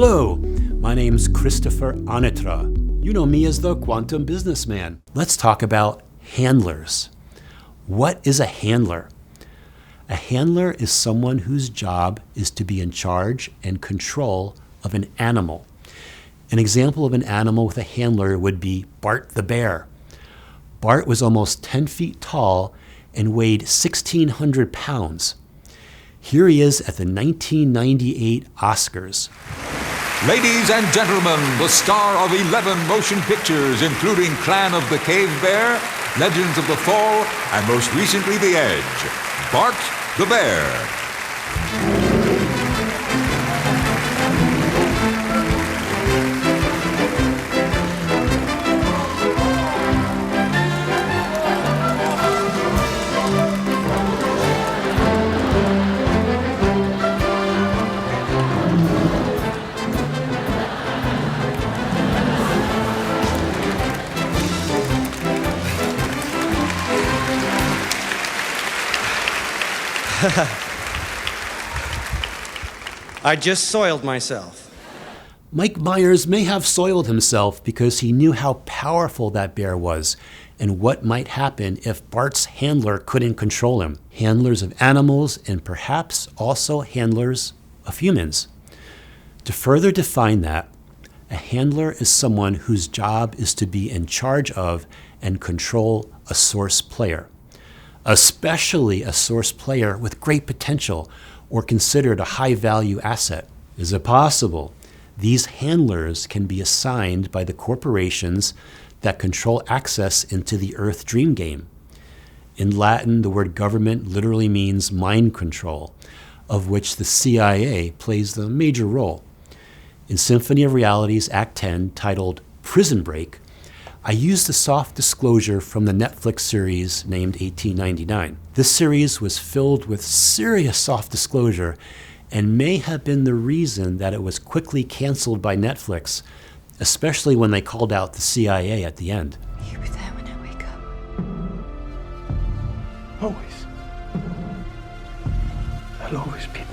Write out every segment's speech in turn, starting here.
Hello, my name's Christopher Anitra. You know me as the Quantum Businessman. Let's talk about handlers. What is a handler? A handler is someone whose job is to be in charge and control of an animal. An example of an animal with a handler would be Bart the bear. Bart was almost 10 feet tall and weighed 1,600 pounds. Here he is at the 1998 Oscars. Ladies and gentlemen, the star of 11 motion pictures, including Clan of the Cave Bear, Legends of the Fall, and most recently The Edge, Bart the Bear. I just soiled myself. Mike Myers may have soiled himself because he knew how powerful that bear was and what might happen if Bart's handler couldn't control him. Handlers of animals and perhaps also handlers of humans. To further define that, a handler is someone whose job is to be in charge of and control a source player, especially a source player with great potential or considered a high-value asset. Is it possible? These handlers can be assigned by the corporations that control access into the Earth Dream Game. In Latin, the word government literally means mind control, of which the CIA plays the major role. In Symphony of Realities, Act 10, titled Prison Break, I used a soft disclosure from the Netflix series named 1899. This series was filled with serious soft disclosure and may have been the reason that it was quickly canceled by Netflix, especially when they called out the CIA at the end. You'll be there when I wake up. Always. I'll always be there.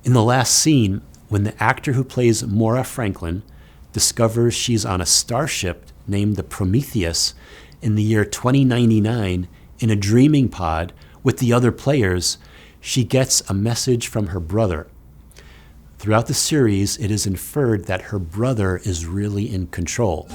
In the last scene, when the actor who plays Maura Franklin discovers she's on a starship named the Prometheus in the year 2099 in a dreaming pod with the other players, she gets a message from her brother. Throughout the series, it is inferred that her brother is really in control.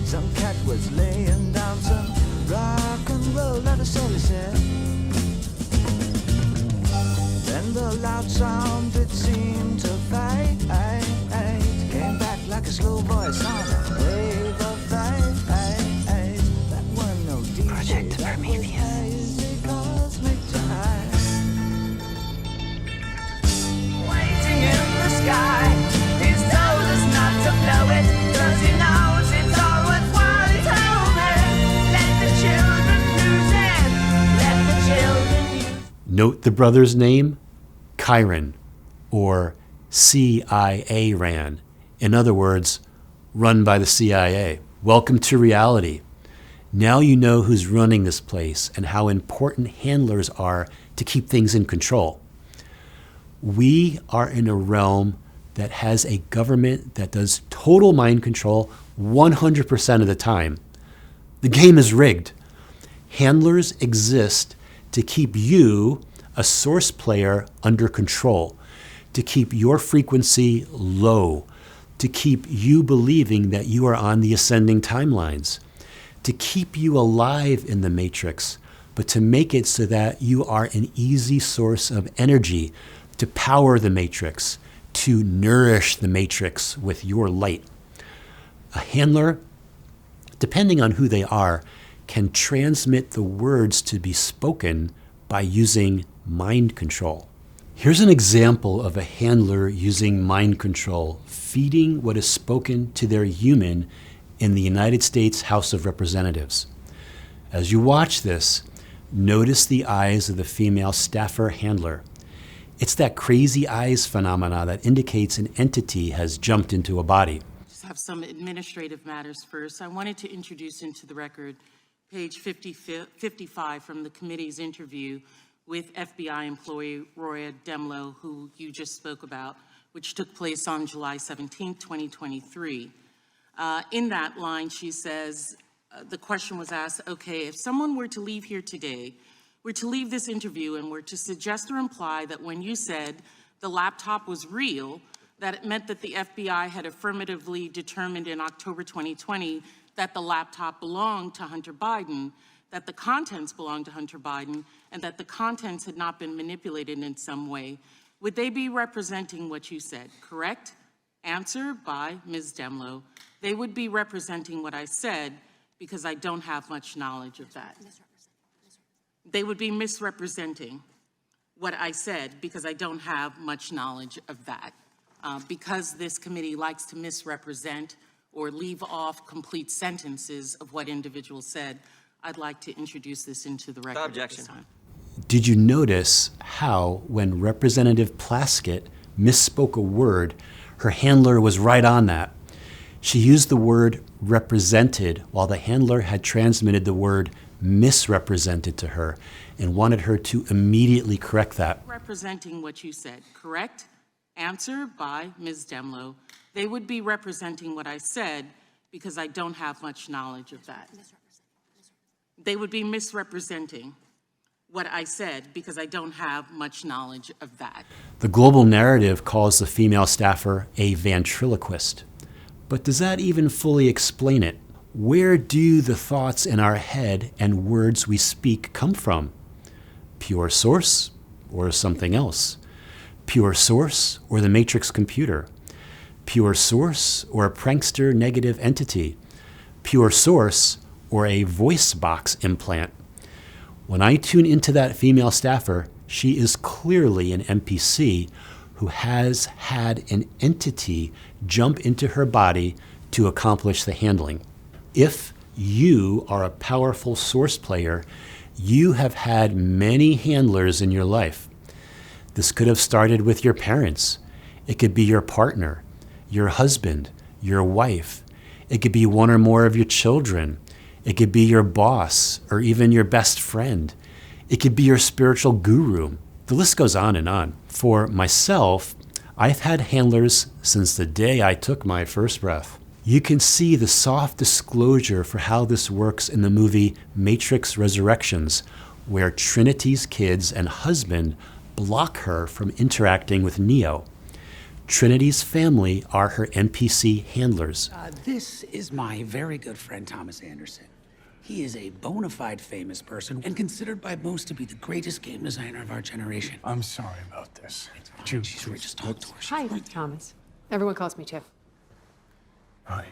Some cat was laying down some rock and roll that a soul said. Then the loud sound it seemed to fade, came back like a slow voice on a wave of fate. That one no DJ. Project Prometheus. Waiting in the sky, he's told us not to blow it, 'cause he knows it's all worthwhile. He told me, let the children lose it, let the children use. Note the brother's name, Chiron, or CIA ran. In other words, run by the CIA. Welcome to reality. Now you know who's running this place and how important handlers are to keep things in control. We are in a realm that has a government that does total mind control 100% of the time. The game is rigged. Handlers exist to keep you, a source player, under control, to keep your frequency low, to keep you believing that you are on the ascending timelines, to keep you alive in the matrix, but to make it so that you are an easy source of energy to power the matrix, to nourish the matrix with your light. A handler, depending on who they are, can transmit the words to be spoken by using mind control. Here's an example of a handler using mind control, feeding what is spoken to their human in the United States House of Representatives. As you watch this, notice the eyes of the female staffer handler. It's that crazy eyes phenomena that indicates an entity has jumped into a body. Just have some administrative matters first. I wanted to introduce into the record page 55 from the committee's interview with FBI employee Roya Demlo, who you just spoke about, which took place on July 17, 2023. In that line, she says, the question was asked, okay, if someone were to leave here today, were to leave this interview and were to suggest or imply that when you said the laptop was real, that it meant that the FBI had affirmatively determined in October 2020 that the laptop belonged to Hunter Biden, that the contents belonged to Hunter Biden, and that the contents had not been manipulated in some way, would they be representing what you said, correct? Answer by Ms. Demlo. They would be representing what I said because I don't have much knowledge of that. They would be misrepresenting what I said because I don't have much knowledge of that. Because this committee likes to misrepresent or leave off complete sentences of what individuals said, I'd like to introduce this into the record at this time. Did you notice how, when Representative Plaskett misspoke a word, her handler was right on that? She used the word represented while the handler had transmitted the word misrepresented to her and wanted her to immediately correct that. Representing what you said, correct? Answer by Ms. Demlo. They would be representing what I said because I don't have much knowledge of that. They would be misrepresenting what I said because I don't have much knowledge of that. The global narrative calls the female staffer a ventriloquist. But does that even fully explain it? Where do the thoughts in our head and words we speak come from? Pure source or something else? Pure source or the matrix computer? Pure source or a prankster negative entity? Pure source or a voice box implant? When I tune into that female staffer, she is clearly an NPC who has had an entity jump into her body to accomplish the handling. If you are a powerful source player, you have had many handlers in your life. This could have started with your parents. It could be your partner, your husband, your wife. It could be one or more of your children. It could be your boss or even your best friend. It could be your spiritual guru. The list goes on and on. For myself, I've had handlers since the day I took my first breath. You can see the soft disclosure for how this works in the movie Matrix Resurrections, where Trinity's kids and husband block her from interacting with Neo. Trinity's family are her NPC handlers. This is my very good friend Thomas Anderson. He is a bona fide famous person and considered by most to be the greatest game designer of our generation. I'm sorry about this. She's right, just talk to her. Hi, Thomas. Everyone calls me Tiff. Hi.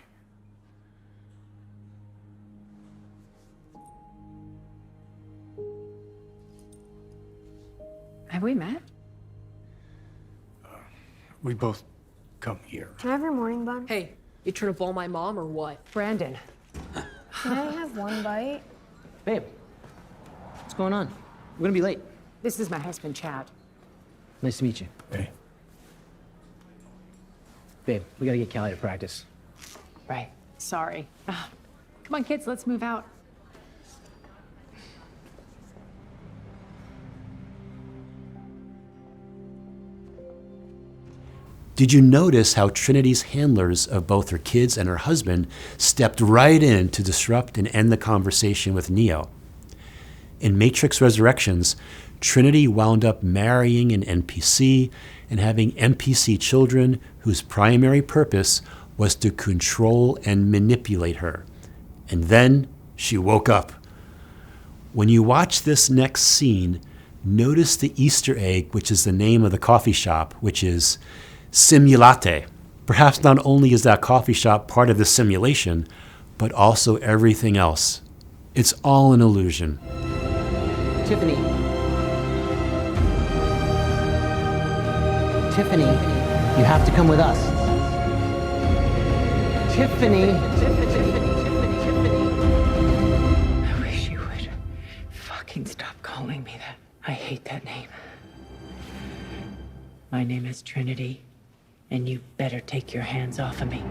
Have we met? We both come here. Can I have your morning bun? Hey, you trying to ball my mom or what? Brandon. Can I have one bite? Babe, what's going on? We're gonna be late. This is my husband, Chad. Nice to meet you. Hey. Babe, we gotta get Callie to practice. Right. Sorry. Come on, kids, let's move out. Did you notice how Trinity's handlers of both her kids and her husband stepped right in to disrupt and end the conversation with Neo? In Matrix Resurrections, Trinity wound up marrying an NPC and having NPC children whose primary purpose was to control and manipulate her. And then she woke up. When you watch this next scene, notice the Easter egg, which is the name of the coffee shop, which is Simulate. Perhaps not only is that coffee shop part of the simulation, but also everything else. It's all an illusion. Tiffany. Tiffany, you have to come with us. Tiffany. I wish you would fucking stop calling me that. I hate that name. My name is Trinity, and you better take your hands off of me.